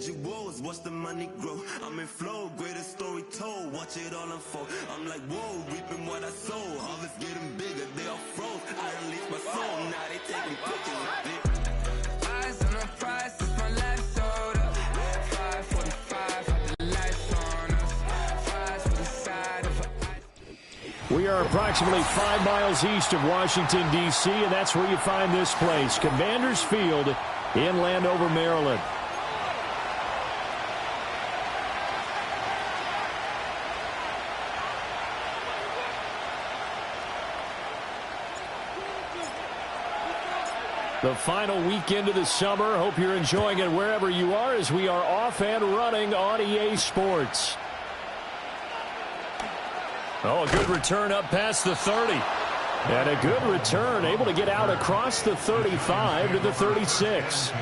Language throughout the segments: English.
you woes, watch the money grow. I'm in flow, greatest story told, watch it all unfold. I'm like, whoa, reaping what I sow. Harvest getting bigger, they all froze. I unleashed my soul, now they taking pictures of it. Eyes on the price, it's my life sold up. 5:45, the lights on us. Fries for the side of a... We are approximately 5 miles east of Washington, D.C., and that's where you find this place, Commanders Field in Landover, Maryland. The final weekend of the summer. Hope you're enjoying it wherever you are as we are off and running on EA Sports. Oh, a good return up past the 30. And a good return, able to get out across the 35 to the 36.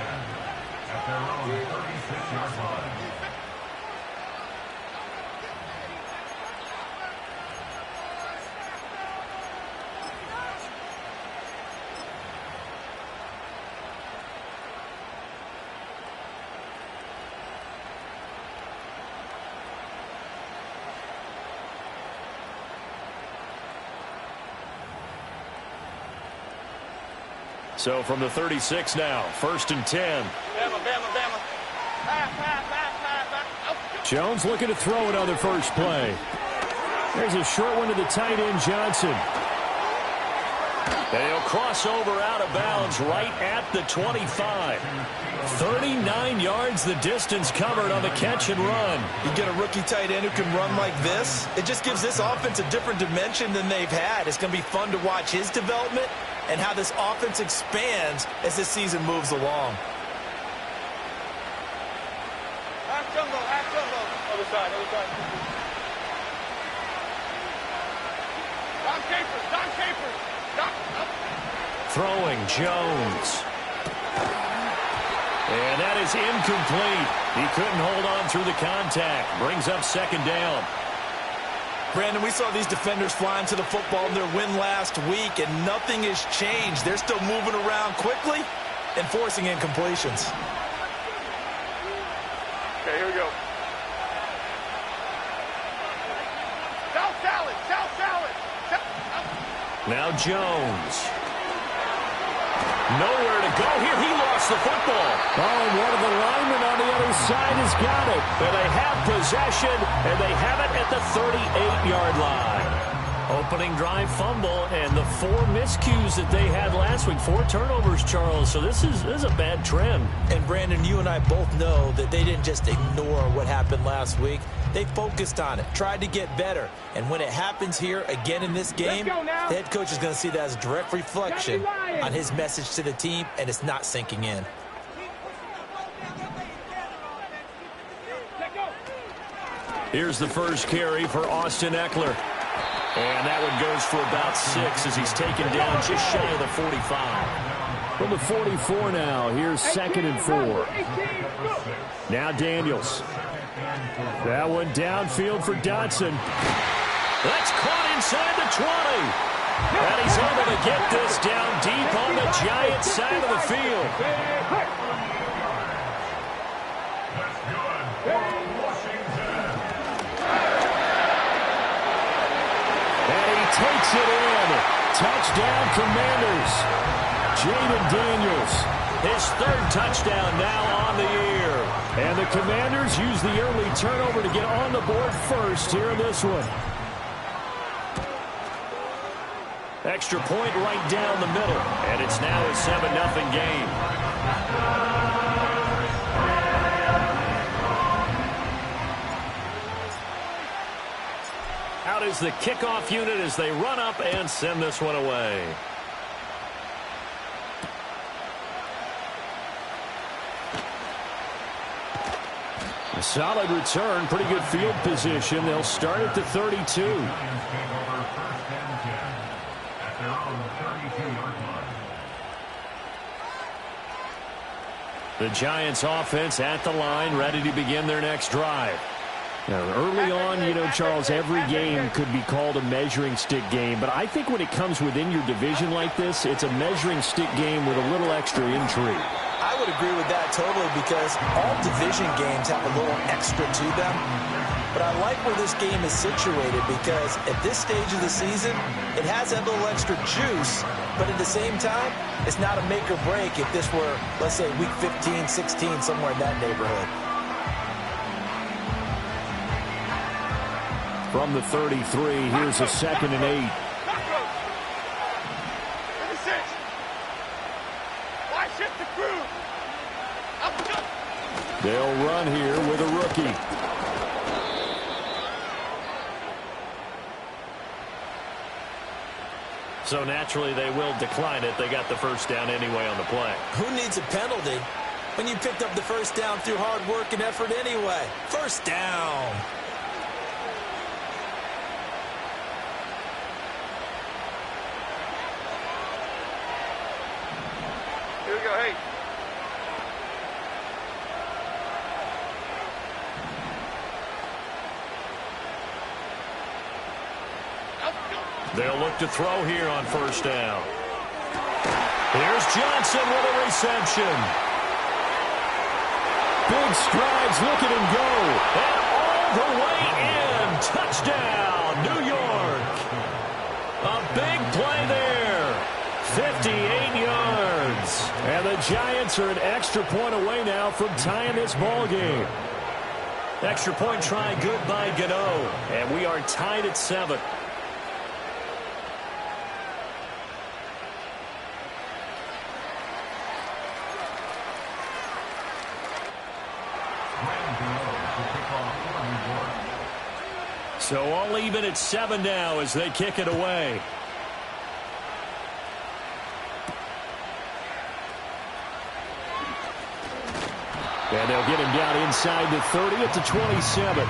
So from the 36 now, 1st and 10. Jones looking to throw it on the first play. There's a short one to the tight end, Johnson. And he'll cross over out of bounds right at the 25. 39 yards the distance covered on the catch and run. You get a rookie tight end who can run like this. It just gives this offense a different dimension than they've had. It's going to be fun to watch his development and how this offense expands as this season moves along. Half jumbo. Other side. Don Capers. Throwing Jones. And that is incomplete. He couldn't hold on through the contact. Brings up 2nd down. Brandon, we saw these defenders flying to the football in their win last week, and nothing has changed. They're still moving around quickly and forcing incompletions. Okay, here we go. South salad. Now Jones. Nowhere to go here. He lost the football. Oh, and one of the linemen on the other side has got it. And they have possession, and they have it at the 38-yard line. Opening drive fumble, and the 4 miscues that they had last week. 4 turnovers, Charles. So this is a bad trend. And, Brandon, you and I both know that they didn't just ignore what happened last week. They focused on it, tried to get better. And when it happens here again in this game, the head coach is going to see that as a direct reflection on his message to the team, and it's not sinking in. Here's the first carry for Austin Ekeler. And that one goes for about 6 as he's taken down just shy of the 45. From the 44 now, here's 2nd and 4. Now Daniels. That one downfield for Dotson. That's caught inside the 20. And he's able to get this down deep on the Giants side of the field. Takes it in. Touchdown, Commanders. Jaden Daniels. His 3rd touchdown now on the year. And the Commanders use the early turnover to get on the board first here in this one. Extra point right down the middle. And it's now a 7-0 game. Out is the kickoff unit as they run up and send this one away. A solid return, pretty good field position. They'll start at the 32. The Giants offense at the line, ready to begin their next drive. Now, early on, you know, Charles, every game could be called a measuring stick game. But I think when it comes within your division like this, it's a measuring stick game with a little extra intrigue. I I would agree with that totally because all division games have a little extra to them. But I like where this game is situated because at this stage of the season, it has that little extra juice, but at the same time, it's not a make or break if this were, let's say, week 15, 16, somewhere in that neighborhood. From the 33, here's a 2nd and 8. They'll run here with a rookie. So naturally they will decline it. They got the first down anyway on the play. Who needs a penalty when you picked up the first down through hard work and effort anyway? First down. Here we go, hey. They'll look to throw here on first down. Here's Johnson with a reception. Big strides, look at him go. And all the way in. Touchdown, New York. A big play there. 58 yards. And the Giants are an extra point away now from tying this ball game. Extra point try good by Gano. And we are tied at 7. So all even at 7 now as they kick it away. And they'll get him down inside the 30 at the 27.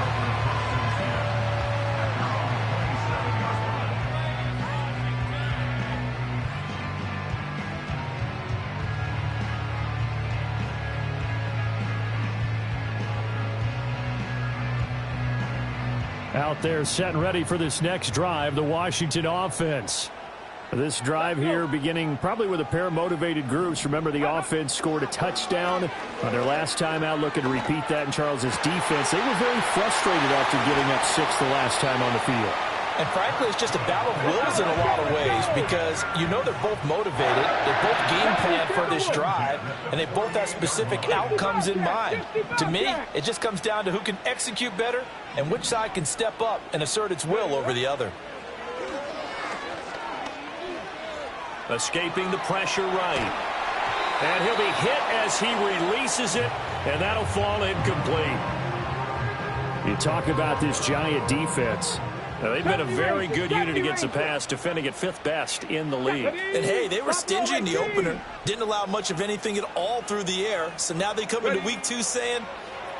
Out there set and ready for this next drive, the Washington offense. This drive here beginning probably with a pair of motivated groups. Remember, the offense scored a touchdown on their last time out, looking to repeat that in Charles's defense. They were very frustrated after getting up 6 the last time on the field. And frankly, it's just a battle of wills in a lot of ways because you know they're both motivated, they both game plan for this drive, and they both have specific outcomes in mind. To me, it just comes down to who can execute better and which side can step up and assert its will over the other. Escaping the pressure right. And he'll be hit as he releases it, and that'll fall incomplete. You talk about this Giant defense. Now, they've been a very good unit against the pass, defending at 5th best in the league. And, hey, they were stingy in the opener. Didn't allow much of anything at all through the air. So now they come into week 2 saying,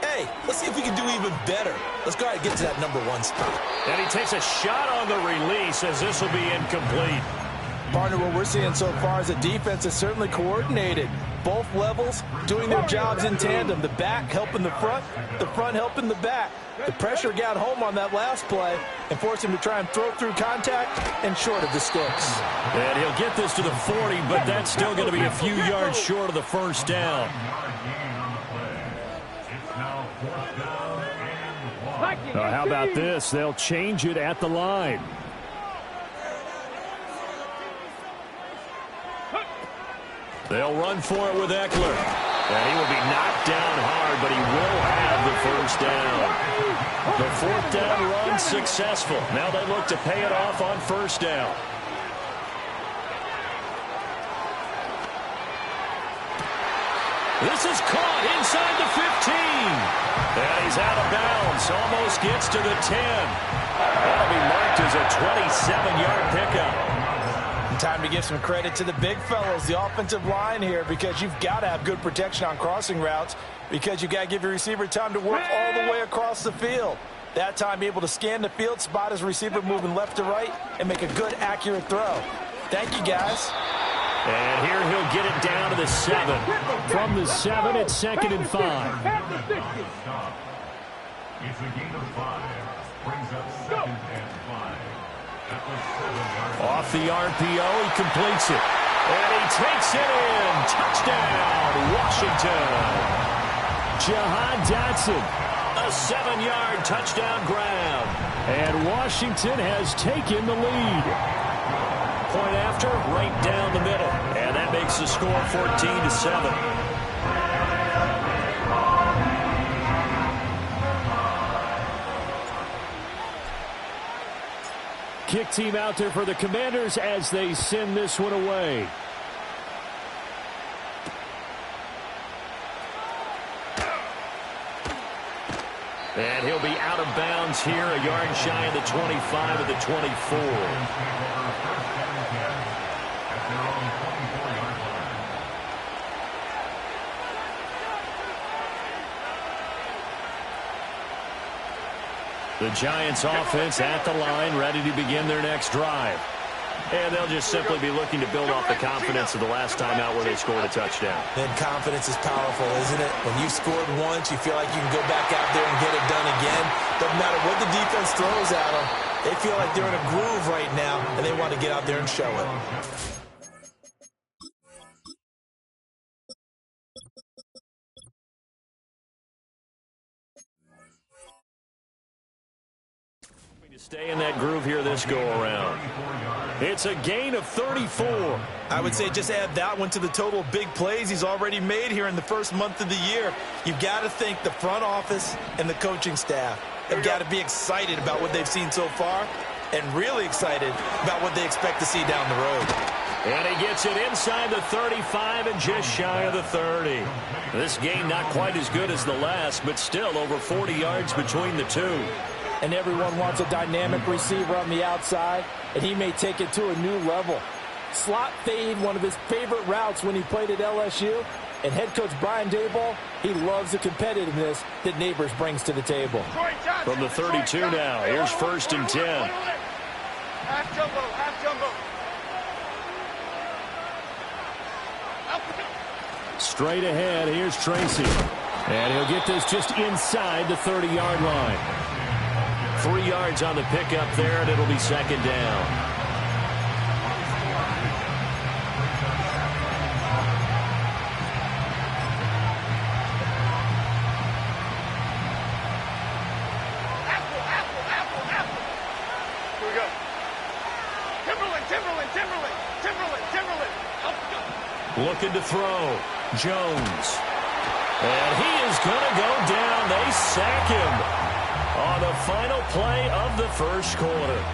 hey, let's see if we can do even better. Let's go ahead and get to that #1 spot. And he takes a shot on the release as this will be incomplete. Partner, what we're seeing so far is the defense is certainly coordinated. Both levels doing their jobs in tandem. The back helping the front helping the back. The pressure got home on that last play and forced him to try and throw through contact and short of the sticks. And he'll get this to the 40, but that's still going to be a few yards short of the first down. How about this? They'll change it at the line. They'll run for it with Eckler. And he will be knocked down hard, but he will have the first down. The 4th down run successful. Now they look to pay it off on first down. This is caught inside the 15. And he's out of bounds. Almost gets to the 10. That'll be marked as a 27-yard pickup. Time to give some credit to the big fellows, the offensive line here, because you've got to have good protection on crossing routes because you've got to give your receiver time to work all the way across the field. That time, be able to scan the field, spot his receiver moving left to right, and make a good, accurate throw. Thank you, guys. And here he'll get it down to the 7. From the 7, it's 2nd and 5. It's a gain of 5. Brings up 2nd and 5. Off the RPO, he completes it. And he takes it in. Touchdown, Washington. Jahan Dotson, a 7-yard touchdown grab. And Washington has taken the lead. Point after, right down the middle. And that makes the score 14-7. Kick team out there for the Commanders as they send this one away. And he'll be out of bounds here, a yard shy of the 25 of the 24. The Giants offense at the line, ready to begin their next drive. And they'll just simply be looking to build off the confidence of the last time out where they scored a touchdown. And confidence is powerful, isn't it? When you've scored once, you feel like you can go back out there and get it done again. Doesn't matter what the defense throws at them. They feel like they're in a groove right now, and they want to get out there and show it. Stay in that groove here this go-around. It's a gain of 34. I would say just add that one to the total of big plays he's already made here in the first month of the year. You've got to think the front office and the coaching staff have got to be excited about what they've seen so far and really excited about what they expect to see down the road. And he gets it inside the 35 and just shy of the 30. This game not quite as good as the last, but still over 40 yards between the two. And everyone wants a dynamic receiver on the outside, and he may take it to a new level. Slot fade, one of his favorite routes when he played at LSU. And head coach Brian Daboll, he loves the competitiveness that Neighbors brings to the table. From the 32 now, here's 1st and 10. Half jumbo, half jumbo. Straight ahead, here's Tracy. And he'll get this just inside the 30-yard line. 3 yards on the pickup there, and it'll be 2nd down. Apple. Here we go. Timberland. Looking to throw. Jones. And he is going to go down. They sack him on the final play of the first quarter.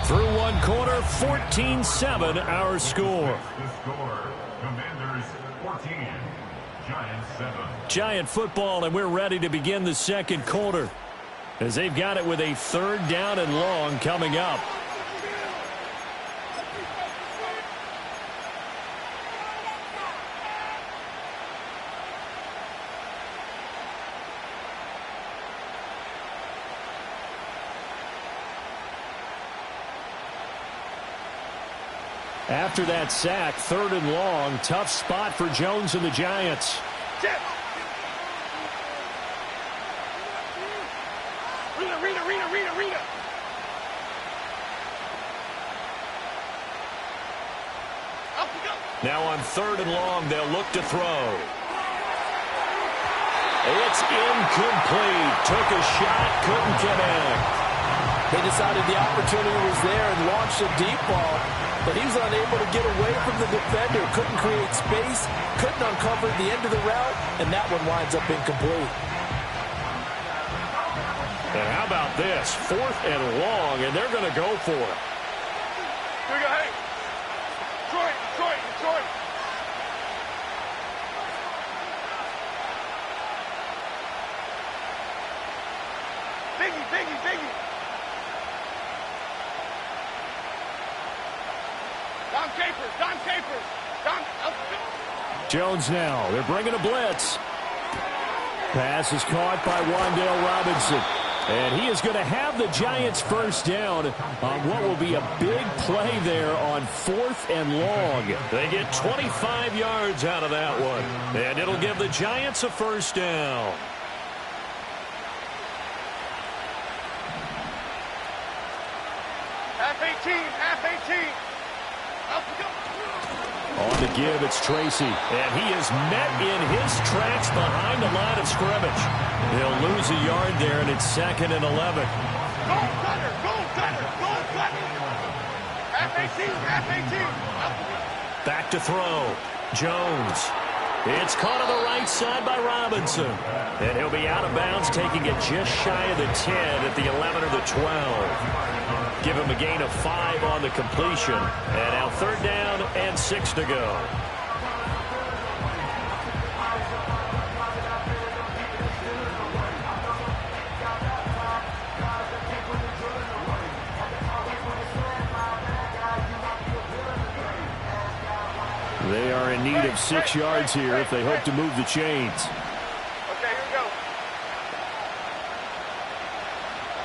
Through one quarter, 14-7 our score. The score, Commanders 14, Giants 7. Giant football, and we're ready to begin the second quarter as they've got it with a 3rd down and long coming up. After that sack, 3rd and long, tough spot for Jones and the Giants. Rita. Now on 3rd and long, they'll look to throw. It's incomplete. Took a shot, couldn't connect. They decided the opportunity was there and launched a deep ball, but he was unable to get away from the defender. Couldn't create space, couldn't uncover the end of the route, and that one winds up incomplete. And how about this? 4th and long, and they're going to go for it. Here we go, hey. Detroit. Biggie. Don Capers. Jones now. They're bringing a blitz. Pass is caught by Wan'Dale Robinson. And he is going to have the Giants first down on what will be a big play there on 4th and long. They get 25 yards out of that one. And it'll give the Giants a first down. Half half 18. Up we go. On the give, it's Tracy. And he is met in his tracks behind the line of scrimmage. He'll lose a yard there, and it's 2nd and 11. Go cutter, go cutter, go cutter. Half 18, half 18. Up we go. Back to throw. Jones. It's caught on the right side by Robinson. And he'll be out of bounds, taking it just shy of the 10 at the 11 or the 12. Give him a gain of 5 on the completion. And now 3rd down and 6 to go. They are in need of 6 yards here if they hope to move the chains. Okay, here we go.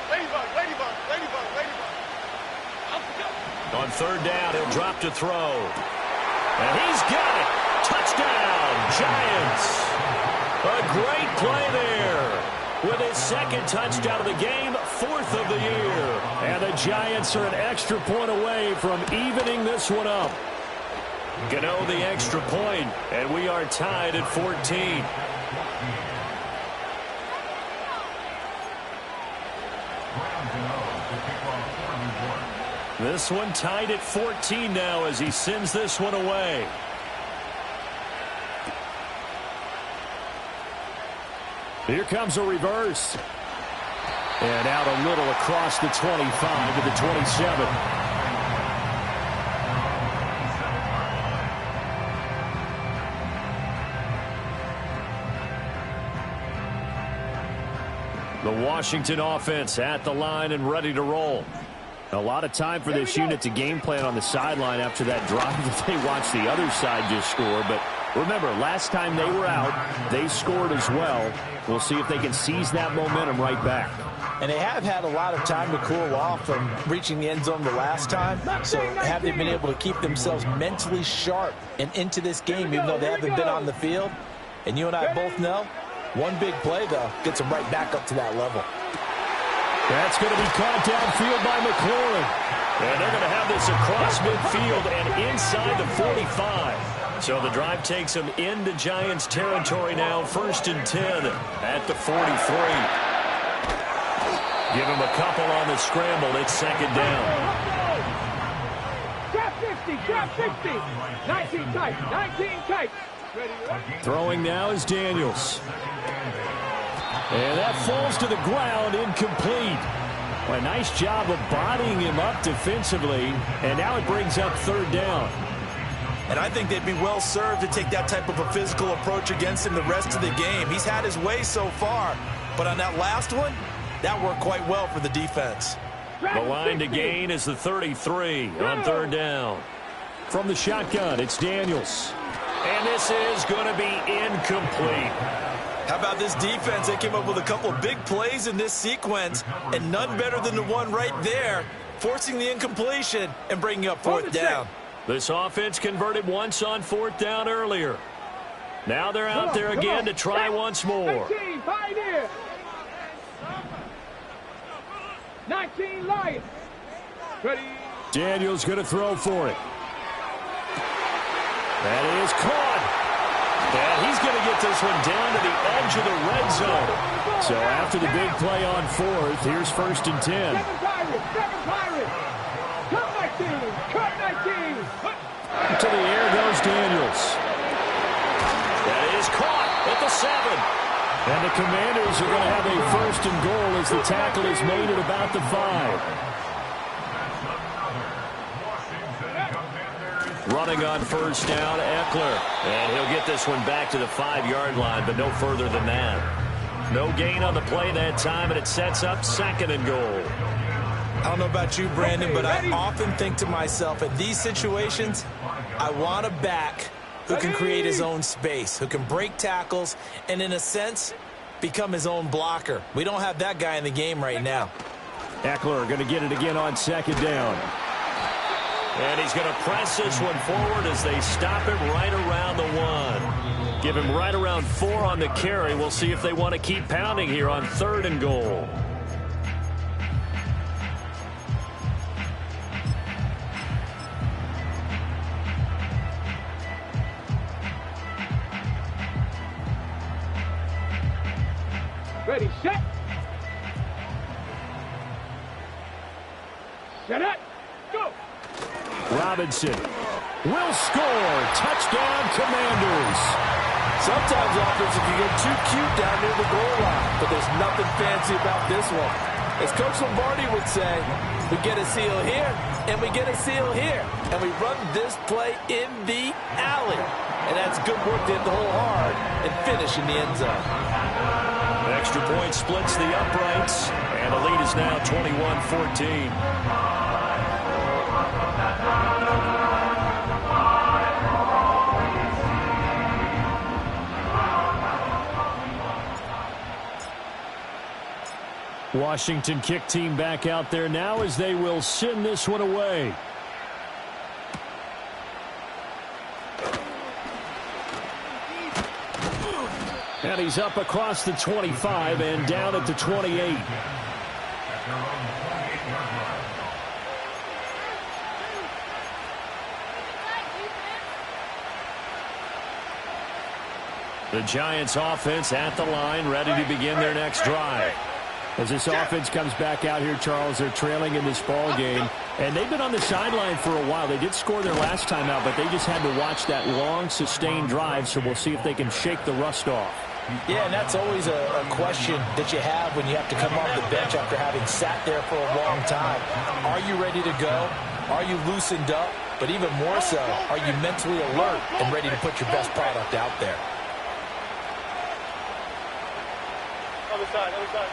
Ladybug, ladybug, ladybug, ladybug. Up we go. On 3rd down, he'll drop to throw. And he's got it. Touchdown, Giants. A great play there. With his 2nd touchdown of the game, 4th of the year. And the Giants are an extra point away from evening this one up. Gano the extra point, and we are tied at 14. This one tied at 14 now as he sends this one away. Here comes a reverse. And out a little across the 25 to the 27. The Washington offense at the line and ready to roll. A lot of time for this unit to game plan on the sideline after that drive that they watched the other side just score. But remember, last time they were out, they scored as well. We'll see if they can seize that momentum right back. And they have had a lot of time to cool off from reaching the end zone the last time. So have they been able to keep themselves mentally sharp and into this game, even though they haven't been on the field? And you and I both know, one big play, though, gets them right back up to that level. That's going to be caught downfield by McLaurin. And they're going to have this across midfield and inside the 45. So the drive takes them into Giants territory now, 1st and 10 at the 43. Give him a couple on the scramble. It's 2nd down. Trap 50, trap 50. 19 tight, 19 tight. Throwing now is Daniels. And that falls to the ground, incomplete. Well, a nice job of bodying him up defensively, and now it brings up 3rd down. And I think they'd be well served to take that type of a physical approach against him the rest of the game. He's had his way so far, but on that last one, that worked quite well for the defense. The line to gain is the 33 on 3rd down. From the shotgun, it's Daniels. And this is going to be incomplete. How about this defense? They came up with a couple of big plays in this sequence, and none better than the one right there, forcing the incompletion and bringing up 4th down. This offense converted once on 4th down earlier. Now they're out there again to try once more. 19, Pioneer. 19, Lions. Ready. Daniels going to throw for it. That is caught. And he's going to get this one down to the edge of the red zone. So after the big play on 4th, here's 1st and 10. 7 Pirates. Cut 19, cut 19. To the air goes Daniels. That is caught at the 7. And the Commanders are going to have a 1st and goal as the tackle is made at about the 5. Running on 1st down, Eckler. And he'll get this one back to the 5-yard line, but no further than that. No gain on the play that time, and it sets up 2nd and goal. I don't know about you, Brandon, but I often think to myself, in these situations, I want a back who can create his own space, who can break tackles, and in a sense, become his own blocker. We don't have that guy in the game right now. Eckler going to get it again on 2nd down. And he's going to press this one forward as they stop it right around the 1. Give him right around 4 on the carry. We'll see if they want to keep pounding here on 3rd and goal. Ready, set. Set it. Go. Robinson will score. Touchdown, Commanders. Sometimes offenses can get too cute down near the goal line, but there's nothing fancy about this one. As Coach Lombardi would say, we get a seal here, and we get a seal here, and we run this play in the alley. And that's good work to hit the hole hard and finish in the end zone. Extra point splits the uprights, and the lead is now 21-14. Washington kick team back out there now as they will send this one away. And he's up across the 25 and down at the 28. The Giants offense at the line, ready to begin their next drive. As this offense comes back out here, Charles, they're trailing in this ball game. And they've been on the sideline for a while. They did score their last time out, but they just had to watch that long, sustained drive. So we'll see if they can shake the rust off. Yeah, and that's always a question that you have when you have to come off the bench after having sat there for a long time. Are you ready to go? Are you loosened up? But even more so, are you mentally alert and ready to put your best product out there? Other side, other side.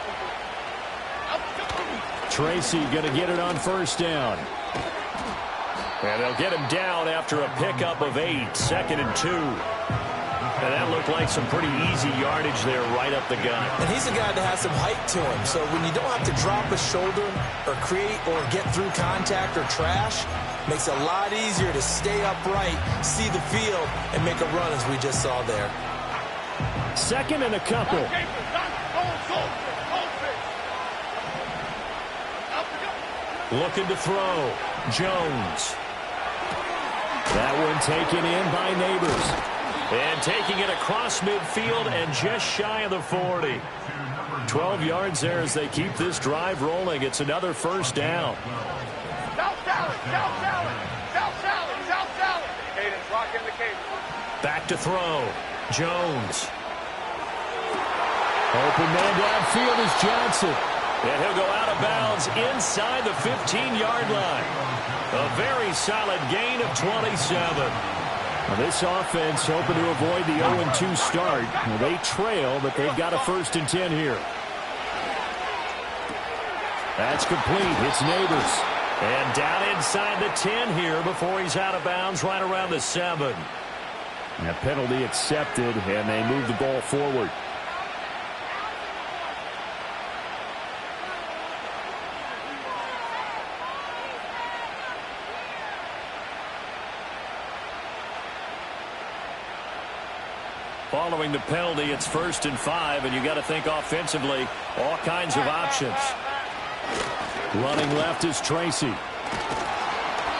Tracy going to get it on first down. And they'll get him down after a pickup of 8, 2nd and 2. And that looked like some pretty easy yardage there right up the gut. And he's a guy that has some height to him. So when you don't have to drop a shoulder or create or get through contact or trash, makes it a lot easier to stay upright, see the field, and make a run as we just saw there. 2nd and a couple. Looking to throw. Jones. That one taken in by Neighbors. And taking it across midfield and just shy of the 40. 12 yards there as they keep this drive rolling. It's another first down. South salad, south salad, south salad, south salad. Cadence, rock in the cadence. Back to throw. Jones. Open man downfield is Johnson. And he'll go out of bounds inside the 15-yard line. A very solid gain of 27. Now this offense hoping to avoid the 0-2 start. Now they trail, but they've got a 1st and 10 here. That's complete. It's Neighbors. And down inside the 10 here before he's out of bounds right around the 7. And a penalty accepted, and they move the ball forward. Following the penalty, it's 1st and 5, and you got to think offensively, all kinds of options. Running left is Tracy.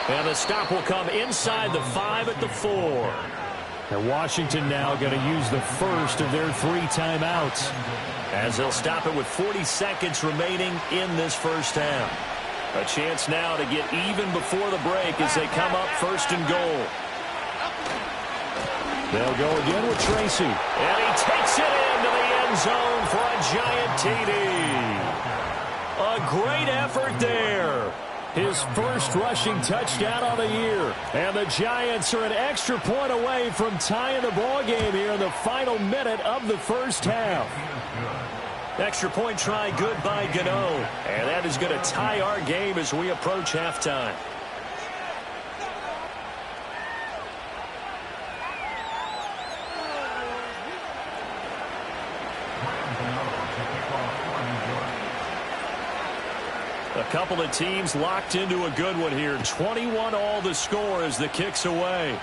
And the stop will come inside the 5 at the 4. And Washington now going to use the first of their 3 timeouts, as they'll stop it with 40 seconds remaining in this first half. A chance now to get even before the break as they come up 1st and goal. They'll go again with Tracy. And he takes it into the end zone for a giant TD. A great effort there. His first rushing touchdown on the year. And the Giants are an extra point away from tying the ball game here in the final minute of the first half. Extra point try good by Gano. And that is going to tie our game as we approach halftime. A couple of teams locked into a good one here. 21 all the score as the kick's away.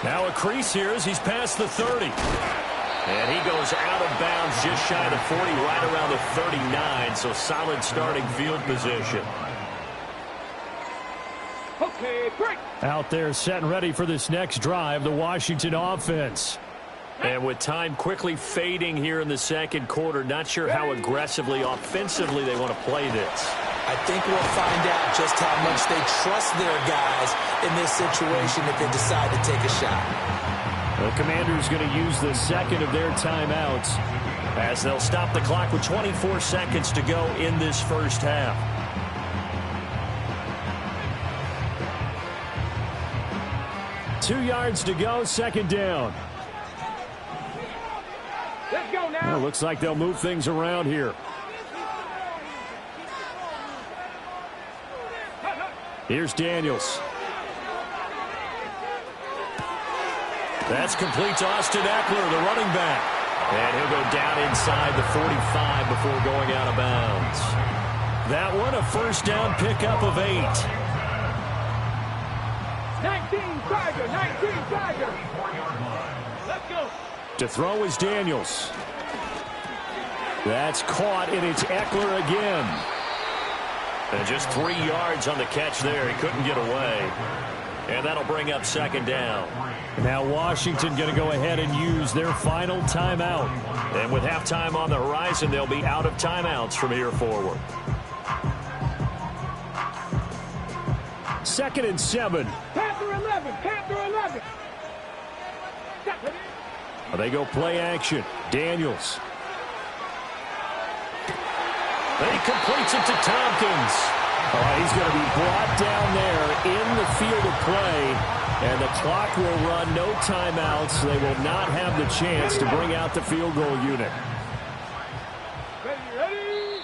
Now a crease here as he's past the 30. And he goes out of bounds just shy of the 40, right around the 39. So solid starting field position. Okay, break. Out there set and ready for this next drive, the Washington offense. And with time quickly fading here in the second quarter, not sure how aggressively, offensively they want to play this. I think we'll find out just how much they trust their guys in this situation if they decide to take a shot. The Commanders going to use the second of their timeouts as they'll stop the clock with 24 seconds to go in this first half. Two yards to go, second down. Let's go now. Well, looks like they'll move things around here. Here's Daniels. That's complete to Austin Eckler, the running back. And he'll go down inside the 45 before going out of bounds. That one, a first down pickup of 8. 19 Tiger. Let's go. To throw is Daniels. That's caught, and it's Eckler again. And just 3 yards on the catch there. He couldn't get away. And that'll bring up second down. Now Washington going to go ahead and use their final timeout. And with halftime on the horizon, they'll be out of timeouts from here forward. 2nd and 7. Panther 11. They go play action. Daniels. Then he completes it to Tompkins. He's going to be brought down there in the field of play. And the clock will run, no timeouts. They will not have the chance to bring out the field goal unit. Ready.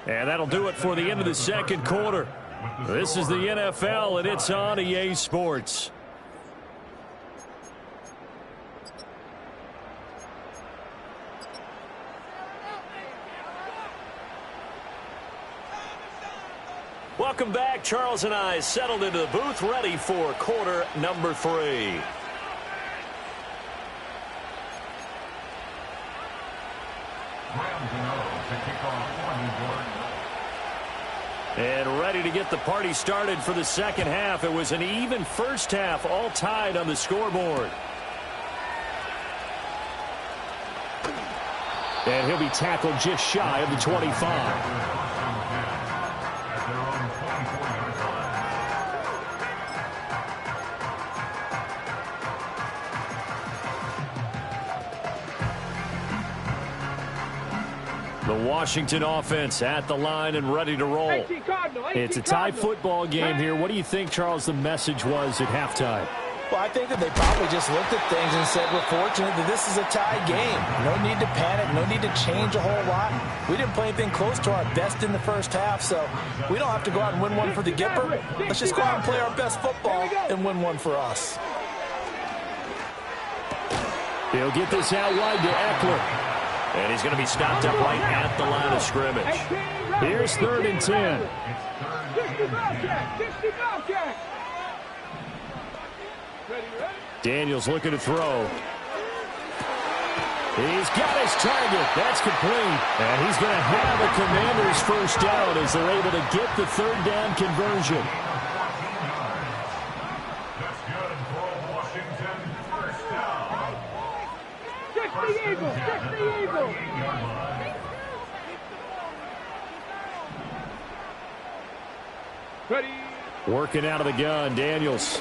And that'll do it for the end of the second quarter. This is the NFL, and it's on EA Sports. Welcome back. Charles and I settled into the booth, ready for quarter number 3. And ready to get the party started for the second half. It was an even first half, all tied on the scoreboard. And he'll be tackled just shy of the 25. The Washington offense at the line and ready to roll. It's a tie football game here. What do you think, Charles, the message was at halftime? Well, I think that they probably just looked at things and said, we're fortunate that this is a tie game. No need to panic. No need to change a whole lot. We didn't play anything close to our best in the first half, so we don't have to go out and win one for the Gipper. Let's just go out and play our best football and win one for us. He'll get this out wide to Eckler. And he's going to be stopped up right at the line of scrimmage. Here's 3rd and 10. Daniels looking to throw. He's got his target. That's complete. And he's going to have a Commanders first down as they're able to get the 3rd down conversion. That's good for Washington. First down. Just the Eagle. Ready. Working out of the gun, Daniels.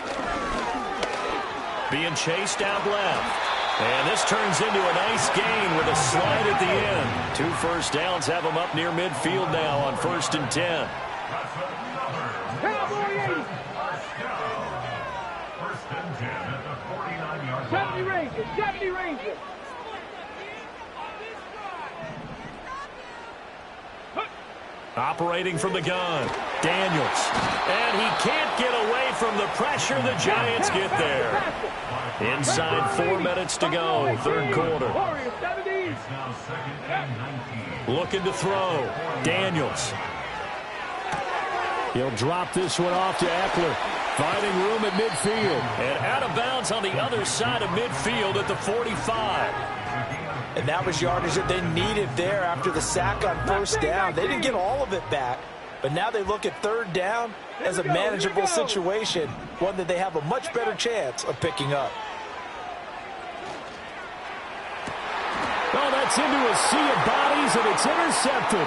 Being chased out left. And this turns into a nice gain with a slide at the end. 2 first downs have them up near midfield now on 1st and 10. Cowboy 80. First and 10 at the 49-yard line. 70 Rangers. Operating from the gun, Daniels. And he can't get away from the pressure. The Giants get there. Inside 4 minutes to go, 3rd quarter. It's now 2nd and 19. Looking to throw, Daniels. He'll drop this one off to Eckler. Finding room at midfield. And out of bounds on the other side of midfield at the 45. And that was yardage that they needed there after the sack on 1st down. They didn't get all of it back, But now they look at third down as a manageable situation, one that they have a much better chance of picking up. Oh, that's into a sea of bodies, and it's intercepted.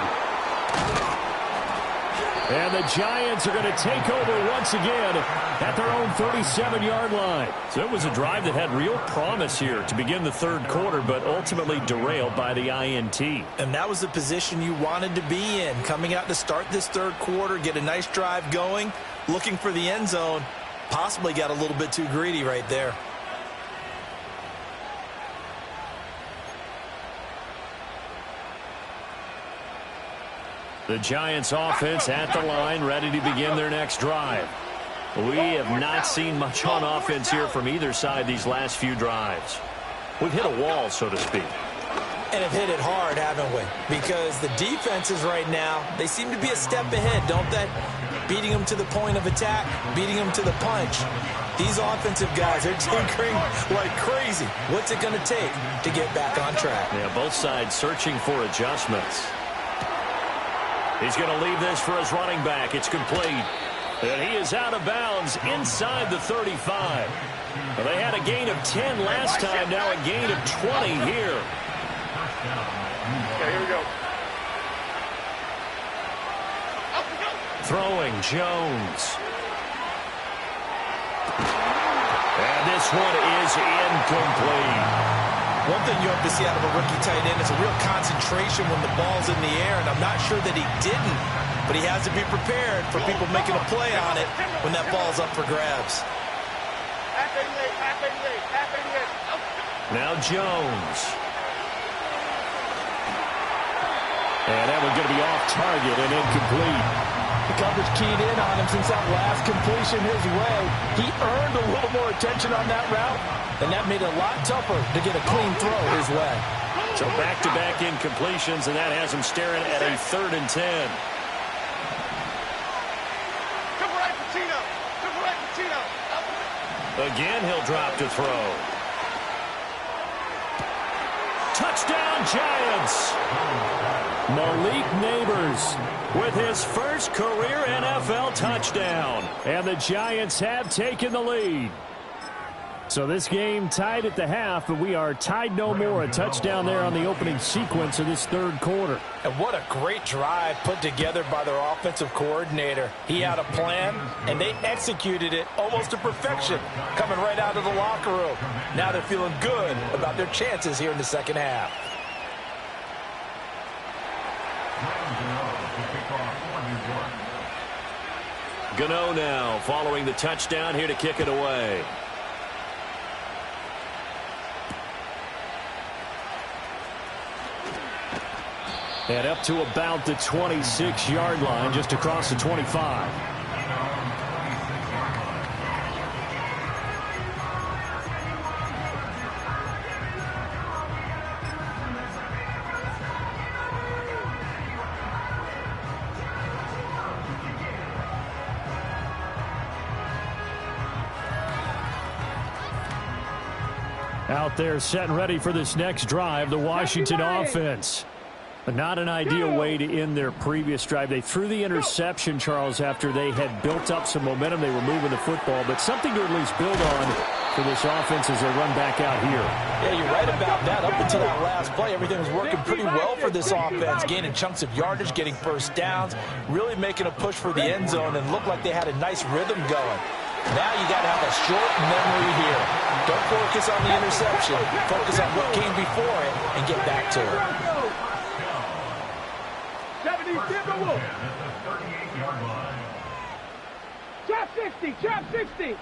And the Giants are going to take over once again at their own 37-yard line. So it was a drive that had real promise here to begin the third quarter, but ultimately derailed by the INT. And that was the position you wanted to be in, coming out to start this third quarter, get a nice drive going, looking for the end zone. Possibly got a little bit too greedy right there. The Giants offense at the line, ready to begin their next drive. We have not seen much on offense here from either side these last few drives. We've hit a wall, so to speak. And have hit it hard, haven't we? Because the defenses right now, they seem to be a step ahead, don't they? Beating them to the point of attack, beating them to the punch. These offensive guys are tinkering like crazy. What's it going to take to get back on track? Yeah, both sides searching for adjustments. He's going to leave this for his running back. It's complete. And he is out of bounds inside the 35. Well, they had a gain of 10 last time, now a gain of 20 here. Okay, here we go. Throwing Jones. And this one is incomplete. One thing you have to see out of a rookie tight end is a real concentration when the ball's in the air, and I'm not sure that he didn't, but he has to be prepared for people making a play on it when that ball's up for grabs. Now Jones. And that one's going to be off target and incomplete. The coverage keyed in on him since that last completion his way. He earned a little more attention on that route, and that made it a lot tougher to get a clean throw his way. So back-to-back incompletions, and that has him staring at a 3rd and 10. Again, he'll drop to throw. Touchdown, Giants! Malik Neighbors with his first career NFL touchdown. And the Giants have taken the lead. So this game tied at the half, but we are tied no more. A touchdown there on the opening sequence of this third quarter. And what a great drive put together by their offensive coordinator. He had a plan, and they executed it almost to perfection, coming right out of the locker room. Now they're feeling good about their chances here in the second half. Gano now following the touchdown here to kick it away. And up to about the 26-yard line, just across the 25. Out there set and ready for this next drive, the Washington offense. Not an ideal way to end their previous drive. They threw the interception, Charles, after they had built up some momentum. They were moving the football, but something to at least build on for this offense as they run back out here. Yeah, you're right about that. Up until that last play, everything was working pretty well for this offense, gaining chunks of yardage, getting first downs, really making a push for the end zone, and looked like they had a nice rhythm going. Now you got to have a short memory here. Don't focus on the interception. Focus on what came before it and get back to it. Trap 60, trap 60.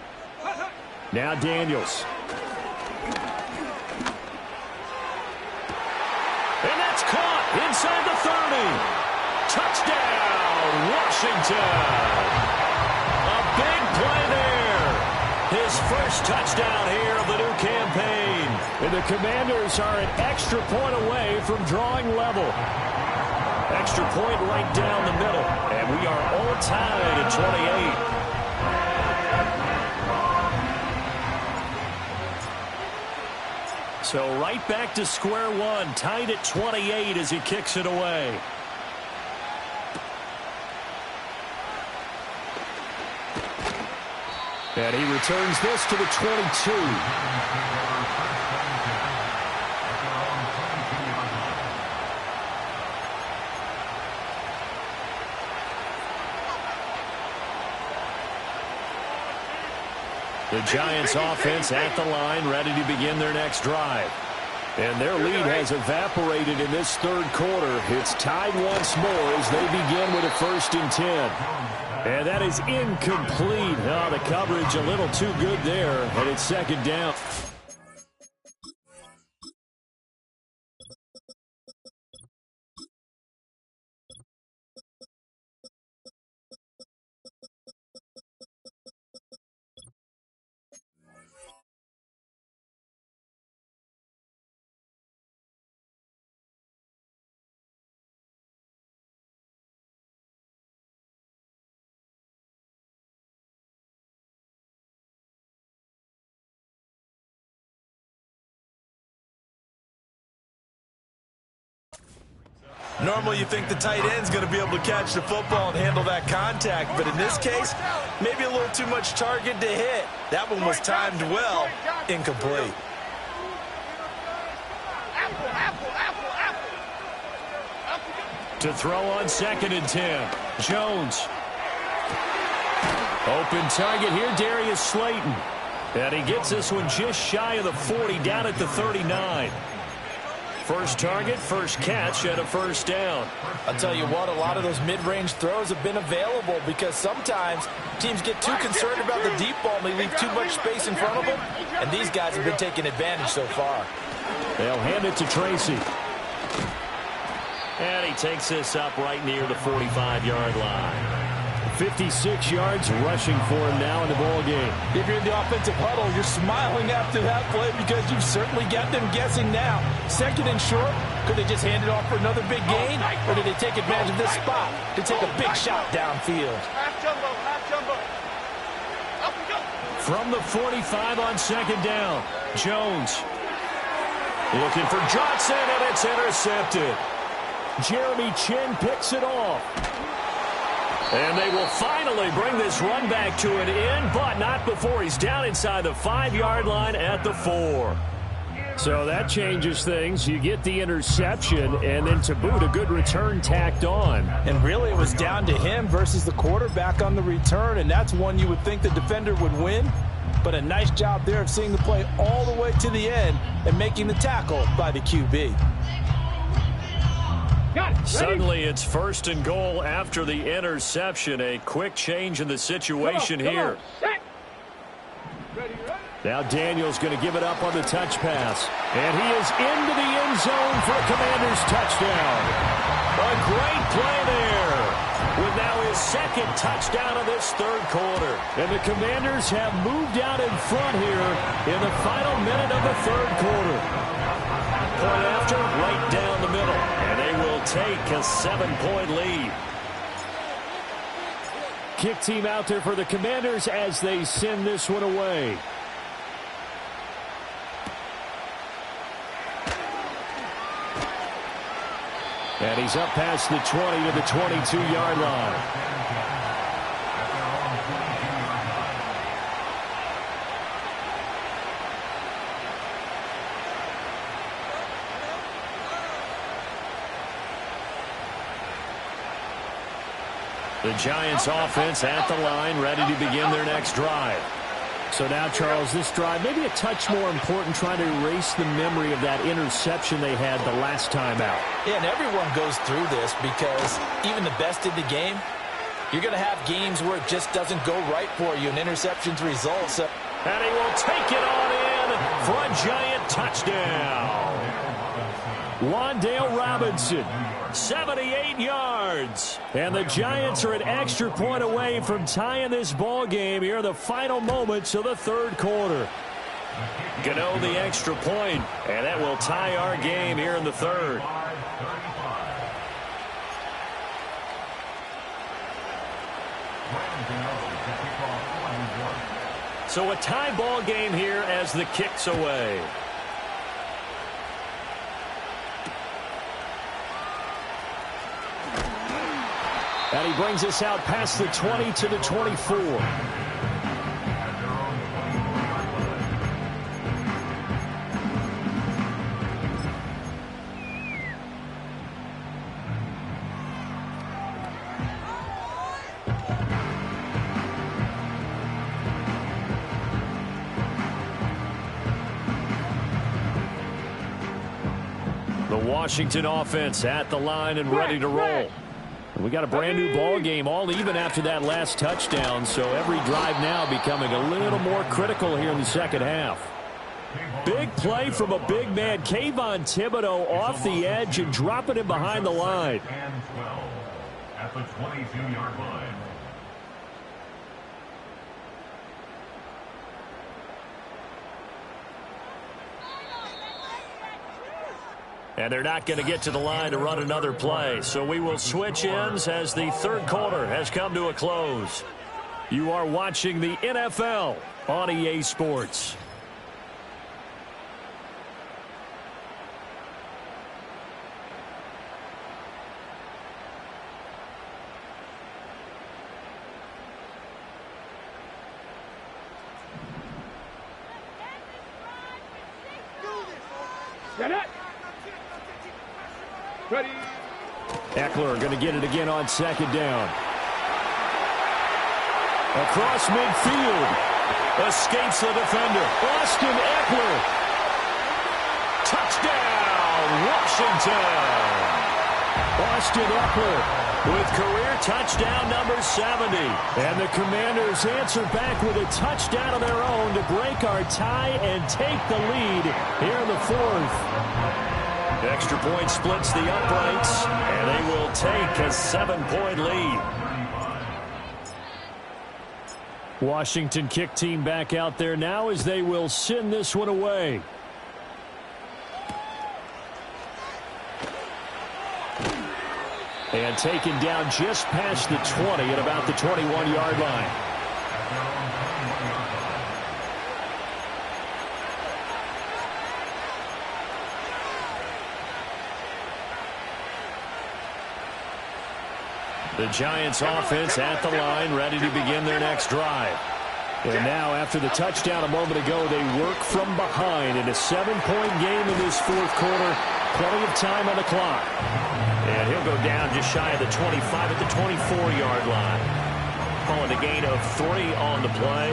Now Daniels. And that's caught inside the 30. Touchdown, Washington. A big play there. His first touchdown here of the new campaign. And the Commanders are an extra point away from drawing level. Extra point right down the middle. And we are all tied at 28. So right back to square one, tied at 28 as he kicks it away. And he returns this to the 22. The Giants offense at the line, ready to begin their next drive. And their lead has evaporated in this third quarter. It's tied once more as they begin with a 1st and 10. And that is incomplete. Oh, the coverage a little too good there, and it's 2nd down. Normally you think the tight end's going to be able to catch the football and handle that contact, but in this case, maybe a little too much target to hit. That one was timed well, incomplete. To throw on 2nd and 10. Jones. Open target here, Darius Slayton. And he gets this one just shy of the 40, down at the 39. First target, first catch, and a 1st down. I'll tell you what, a lot of those mid-range throws have been available because sometimes teams get too concerned about the deep ball and they leave too much space in front of them, and these guys have been taking advantage so far. They'll hand it to Tracy. And he takes this up right near the 45-yard line. 56 yards rushing for him now in the ball game. If you're in the offensive huddle, you're smiling after that play because you've certainly got them guessing now. 2nd and short, could they just hand it off for another big gain? Or did they take advantage of this spot to take a big shot downfield? From the 45 on 2nd down, Jones looking for Johnson, and it's intercepted. Jeremy Chinn picks it off. And they will finally bring this run back to an end, but not before he's down inside the 5-yard line at the 4. So that changes things. You get the interception, and then to boot, a good return tacked on. And really it was down to him versus the quarterback on the return, and that's one you would think the defender would win. But a nice job there of seeing the play all the way to the end and making the tackle by the QB. Suddenly it's 1st and goal after the interception. A quick change in the situation here. Now Daniels going to give it up on the touch pass. And he is into the end zone for a Commanders touchdown. A great play there. With now his 2nd touchdown of this third quarter. And the Commanders have moved out in front here in the final minute of the third quarter. Point after, right down the middle. And they will take a 7-point lead. Kick team out there for the Commanders as they send this one away. And he's up past the 20 to the 22-yard line. The Giants offense at the line, ready to begin their next drive. So now, Charles, this drive maybe a touch more important, trying to erase the memory of that interception they had the last time out. Yeah, and everyone goes through this because even the best in the game, you're going to have games where it just doesn't go right for you, and interceptions result. So. And he will take it on in for a Giant touchdown. Wan'Dale Robinson, 78 yards. And the Giants are an extra point away from tying this ball game here in the final moments of the third quarter. Gano the extra point, and that will tie our game here in the third. So a tie ball game here as the kick's away. And he brings us out past the 20 to the 24. Washington offense at the line and ready to roll. We got a brand new ball game, all even after that last touchdown, so every drive now becoming a little more critical here in the second half. Big play from a big man, Kayvon Thibodeaux, off the edge and dropping him behind the line. And 12 at the 22-yard line. And they're not going to get to the line to run another play. So we will switch ends as the third quarter has come to a close. You are watching the NFL on EA Sports. Ready. Eckler going to get it again on second down. Across midfield. Escapes the defender. Austin Eckler. Touchdown, Washington. Austin Eckler with career touchdown number 70. And the Commanders answer back with a touchdown of their own to break our tie and take the lead here in the fourth. Extra point splits the uprights, and they will take a 7-point lead. Washington kick team back out there now as they will send this one away. And taken down just past the 20 at about the 21-yard line. The Giants offense at the line, ready to begin their next drive. And now, after the touchdown a moment ago, they work from behind in a 7-point game in this fourth quarter. Plenty of time on the clock. And he'll go down just shy of the 25 at the 24-yard line. Calling a gain of 3 on the play,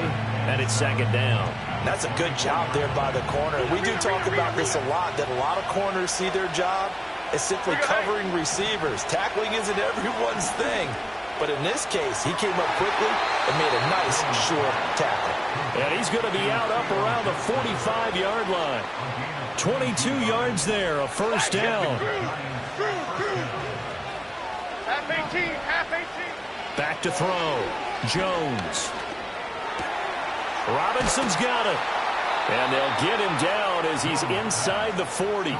and it's second down. That's a good job there by the corner. We do talk about this a lot, that a lot of corners see their job is simply covering receivers. Tackling isn't everyone's thing. But in this case, he came up quickly and made a nice, short tackle. And he's going to be out up around the 45-yard line. 22 yards there, a first down. Half 18, half 18. Back to throw. Jones. Robinson's got it. And they'll get him down as he's inside the 40.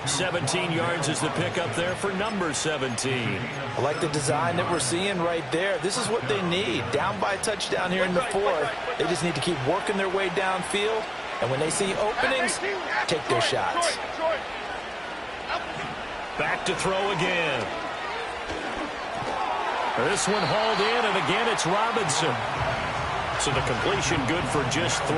17 yards is the pickup there for number 17. I like the design that we're seeing right there. This is what they need. Down by a touchdown here in the fourth. They just need to keep working their way downfield. And when they see openings, take their shots. Back to throw again. This one hauled in, and again it's Robinson. So the completion good for just 3.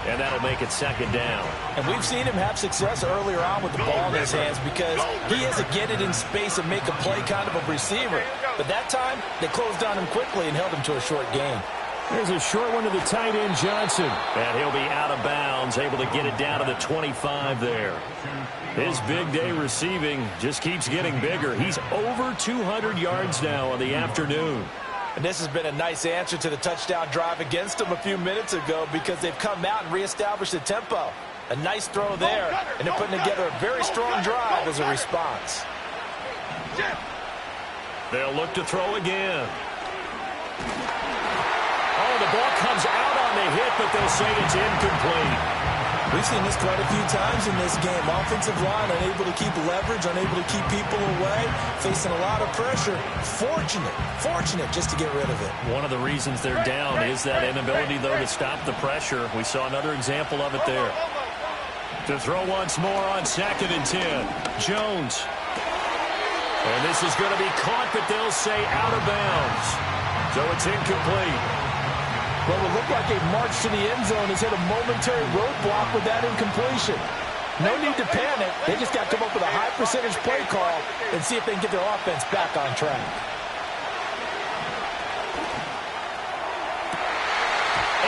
And that'll make it second down. And we've seen him have success earlier on with the ball in his hands because he has to get it in space and make a play kind of a receiver. But that time, they closed on him quickly and held him to a short gain. There's a short one to the tight end, Johnson. And he'll be out of bounds, able to get it down to the 25 there. His big day receiving just keeps getting bigger. He's over 200 yards now on the afternoon. And this has been a nice answer to the touchdown drive against them a few minutes ago because they've come out and reestablished the tempo. A nice throw there, and they're putting together a very strong drive as a response. They'll look to throw again. Oh, the ball comes out on the hit, but they'll say it's incomplete. We've seen this quite a few times in this game. Offensive line unable to keep leverage, unable to keep people away, facing a lot of pressure. Fortunate just to get rid of it. One of the reasons they're down is that inability, though, to stop the pressure. We saw another example of it there. To throw once more on 2nd and 10. Jones. And this is going to be caught, but they'll say out of bounds. So it's incomplete. Well, it looked like a march to the end zone has hit a momentary roadblock with that incompletion. No need to panic. They just got to come up with a high percentage play call and see if they can get their offense back on track.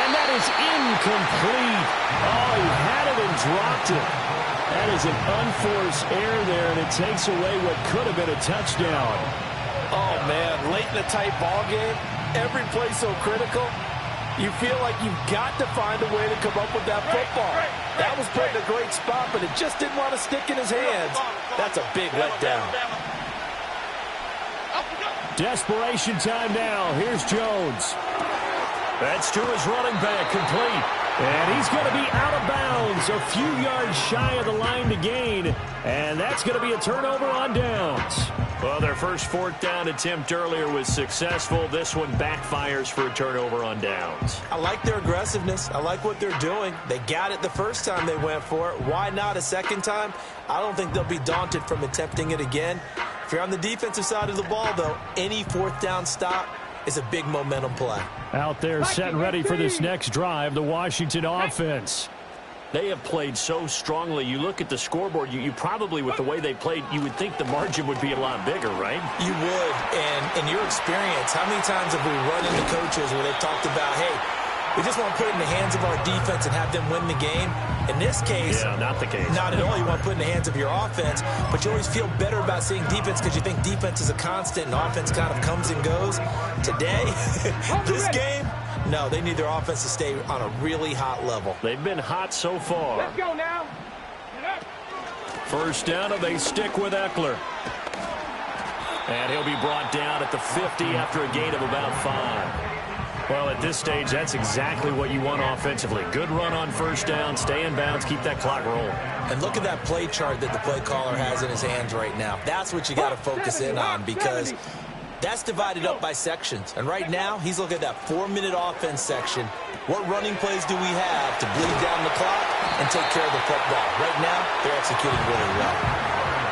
And that is incomplete. Oh, he had it and dropped it. That is an unforced error there, and it takes away what could have been a touchdown. Oh, man, late in a tight ball game, every play so critical, you feel like you've got to find a way to come up with that football. That was put in a great spot, but it just didn't want to stick in his hands. That's a big letdown. Desperation time now. Here's Jones. That's to his running back, complete. And he's going to be out of bounds, a few yards shy of the line to gain. And that's going to be a turnover on downs. Well, their first fourth down attempt earlier was successful. This one backfires for a turnover on downs. I like their aggressiveness. I like what they're doing. They got it the first time they went for it. Why not a second time? I don't think they'll be daunted from attempting it again. If you're on the defensive side of the ball, though, any fourth down stop is a big momentum play. Out there set and ready for this next drive, the Washington offense. They have played so strongly. You look at the scoreboard, you probably, with the way they played, you would think the margin would be a lot bigger, right? You would. And in your experience, how many times have we run into coaches where they've talked about, hey, we just want to put it in the hands of our defense and have them win the game? In this case, yeah, not the case. Not at all. You want to put it in the hands of your offense, but you always feel better about seeing defense because you think defense is a constant and offense kind of comes and goes. Today, this game, no, they need their offense to stay on a really hot level. They've been hot so far. Let's go now. First down, and they stick with Eckler. And he'll be brought down at the 50 after a gain of about 5. Well, at this stage, that's exactly what you want offensively. Good run on first down, stay in bounds, keep that clock rolling. And look at that play chart that the play caller has in his hands right now. That's what you got to focus in on because that's divided up by sections. And right now, he's looking at that 4-minute offense section. What running plays do we have to bleed down the clock and take care of the football? Right now, they're executing really well.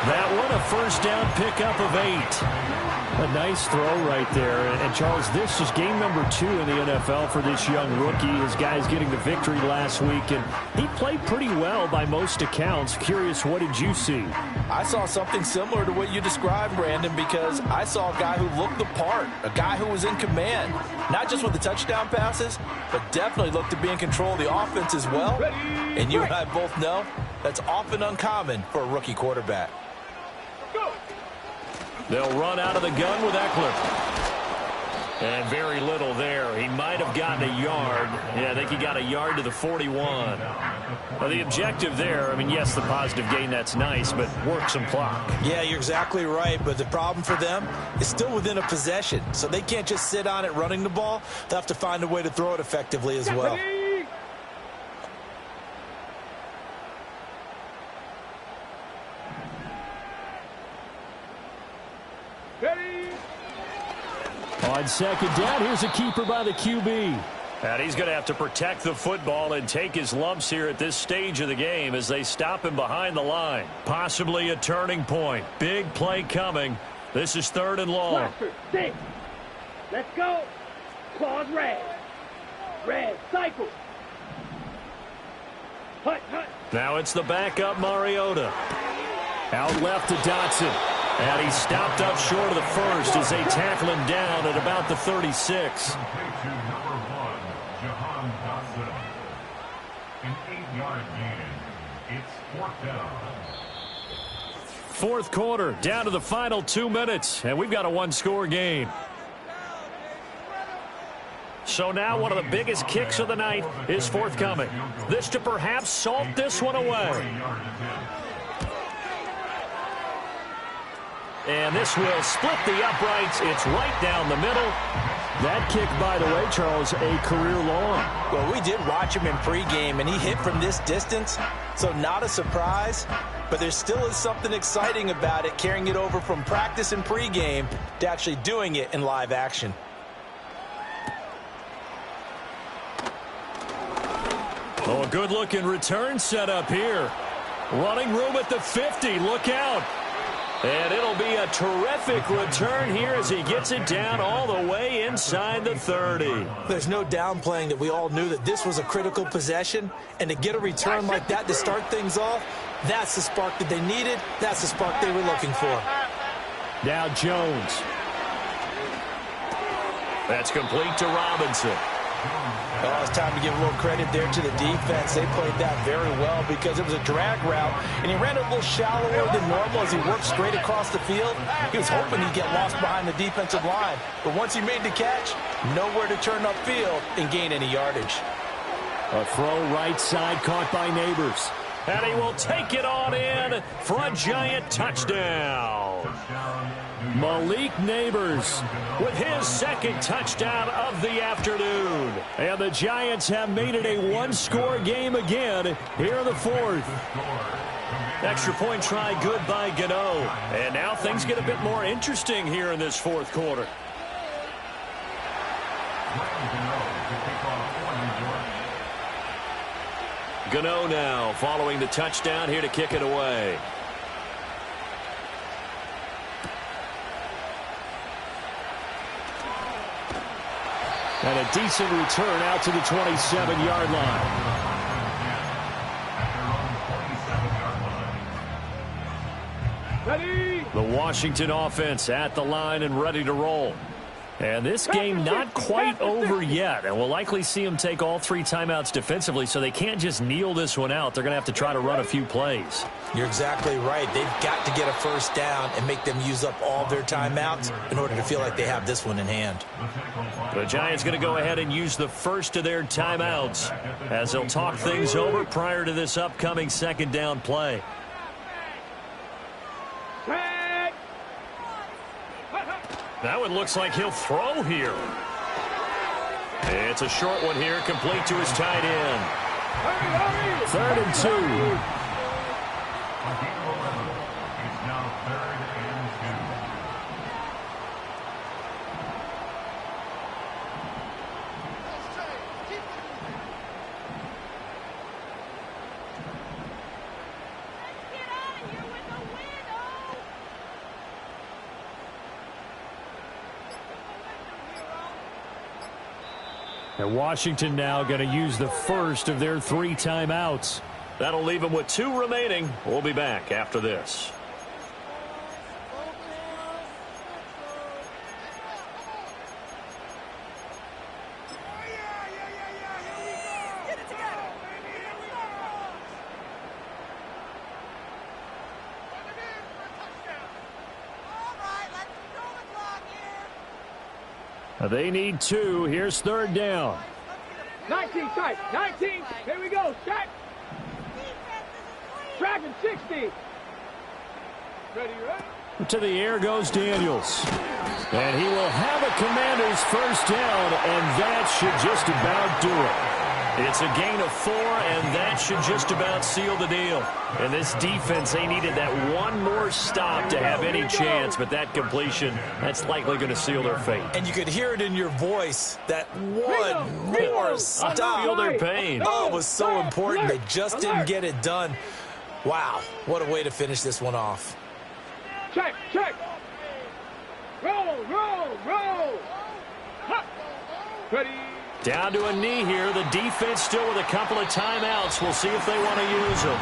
That one, a first down pickup of 8. A nice throw right there. And, Charles, this is game number 2 in the NFL for this young rookie. His guys getting the victory last week, and he played pretty well by most accounts. Curious, what did you see? I saw something similar to what you described, Brandon, because I saw a guy who looked the part, a guy who was in command, not just with the touchdown passes, but definitely looked to be in control of the offense as well. And you and I both know that's often uncommon for a rookie quarterback. They'll run out of the gun with Eckler. And very little there. He might have gotten a yard. Yeah, I think he got a yard to the 41. Well, the objective there, I mean, yes, the positive gain, that's nice, but work some clock. Yeah, you're exactly right, but the problem for them is still within a possession. So they can't just sit on it running the ball. They'll have to find a way to throw it effectively as well. On second down, here's a keeper by the QB. And he's going to have to protect the football and take his lumps here at this stage of the game as they stop him behind the line. Possibly a turning point. Big play coming. This is 3rd and long. 6. Let's go. Claws red. Red. Cycle. Hut, hut. Now it's the backup Mariota. Out left to Dotson. And he's stopped up short of the first as they tackle him down at about the 36. Number 1, Jahan Dotson. An 8-yard gain. It's 4th down. Fourth quarter, down to the final 2 minutes, and we've got a one-score game. So now one of the biggest kicks of the night is forthcoming. This to perhaps salt this one away. And this will split the uprights. It's right down the middle. That kick, by the way, Charles, a career long. Well, we did watch him in pregame, and he hit from this distance, so not a surprise. But there still is something exciting about it, carrying it over from practice and pregame to actually doing it in live action. Oh, a good-looking return set up here. Running room at the 50. Look out. And it'll be a terrific return here as he gets it down all the way inside the 30. There's no downplaying that we all knew that this was a critical possession. And to get a return like that to start things off, that's the spark that they needed. That's the spark they were looking for. Now Jones. That's complete to Robinson. Oh, it's time to give a little credit there to the defense. They played that very well because it was a drag route, and he ran it a little shallower than normal as he worked straight across the field. He was hoping he'd get lost behind the defensive line, but once he made the catch, nowhere to turn upfield and gain any yardage. A throw right side caught by Neighbors. And he will take it on in for a Giant touchdown. Malik Neighbors with his second touchdown of the afternoon. And the Giants have made it a one-score game again here in the fourth. Extra point try good by Gano. And now things get a bit more interesting here in this fourth quarter. Gano now following the touchdown here to kick it away. And a decent return out to the 27-yard line. Ready? The Washington offense at the line and ready to roll. And this game not quite over yet, and we'll likely see them take all three timeouts defensively, so they can't just kneel this one out. They're going to have to try to run a few plays. You're exactly right. They've got to get a first down and make them use up all their timeouts in order to feel like they have this one in hand. The Giants going to go ahead and use the first of their timeouts as they'll talk things over prior to this upcoming second down play. That one looks like he'll throw here. It's a short one here, complete to his tight end. 3rd and 2. It's now 3rd and 2. And Washington now going to use the first of their three timeouts. That'll leave them with 2 remaining. We'll be back after this. They need 2. Here's 3rd down. 19 tight. 19. Here we go. Check. Tracking 60. Ready, ready? To the air goes Daniels. And he will have a Commanders first down, and that should just about do it. It's a gain of 4, and that should just about seal the deal. And this defense, they needed that one more stop to have any chance, but that completion, that's likely going to seal their fate. And you could hear it in your voice, that one more stop. I feel their pain. Oh, it was so important. They just didn't get it done. Wow, what a way to finish this one off. Check, check. Roll, roll, roll. Hop. Ready. Down to a knee here. The defense still with a couple of timeouts. We'll see if they want to use them.